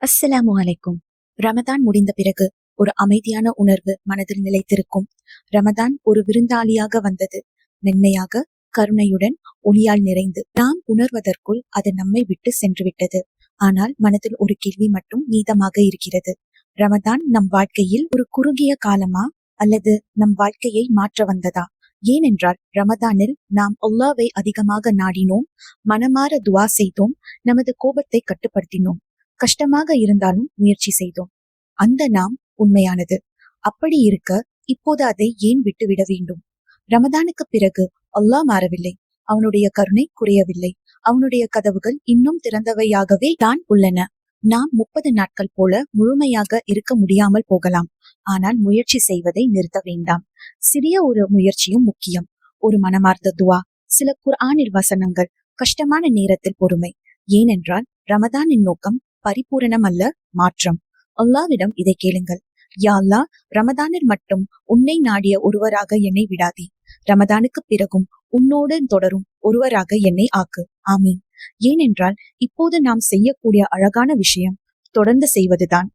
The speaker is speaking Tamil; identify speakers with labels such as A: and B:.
A: அஸ்ஸலாமு அலைக்கும். ரமதான் முடிந்த பிறகு ஒரு அமைதியான உணர்வு மனதில் நிலைத்திருக்கும். ரமதான் ஒரு விருந்தாளியாக வந்தது. மென்மையாக, கருணையுடன், ஒளியால் நிறைந்து நாம் உணர்வதற்குள் அது நம்மை விட்டு சென்று விட்டது. ஆனால் மனதில் ஒரு கேள்வி மட்டும் மீதமாக இருக்கிறது. ரமதான் நம் வாழ்க்கையில் ஒரு குறுகிய காலமா அல்லது நம் வாழ்க்கையை மாற்ற வந்ததா? ஏனென்றால் ரமதானில் நாம் அல்லாஹ்வை அதிகமாக நாடினோம், மனமாற துவா செய்தோம், நமது கோபத்தை கட்டுப்படுத்தினோம், கஷ்டமாக இருந்தாலும் முயற்சி செய்தோம். அந்த நாம் உண்மையானது. அப்படி இருக்க இப்போது அதை ஏன் விட்டுவிட வேண்டும்? ரமதானுக்கு பிறகு அல்லாஹ் மாறவில்லை, அவனுடைய கருணை குறையவில்லை, அவனுடைய கதவுகள் இன்னும் திறந்தவையாகவே தான் உள்ளன. நாம் 30 நாட்கள் போல முழுமையாக இருக்க முடியாமல் போகலாம். ஆனால் முயற்சி செய்வதை நிறுத்த வேண்டாம். சிறிய ஒரு முயற்சியும் முக்கியம். ஒரு மனமார்ந்த துவா, சில குர்ஆனில் வசனங்கள், கஷ்டமான நேரத்தில் பொறுமை. ஏனென்றால் ரமதானின் நோக்கம் பரிபூரணம் அல்ல, மாற்றம். அல்லாவிடம் இதை கேளுங்கள். யா அல்லாஹ், ரமதானில் மட்டும் உன்னை நாடிய ஒருவராக என்னை விடாதே. ரமதானுக்கு பிறகும் உன்னோடு தொடரும் ஒருவராக என்னை ஆக்கு. ஆமீன். ஏனென்றால் இப்போது நாம் செய்யக்கூடிய அழகான விஷயம் தொடர்ந்து செய்வதுதான்.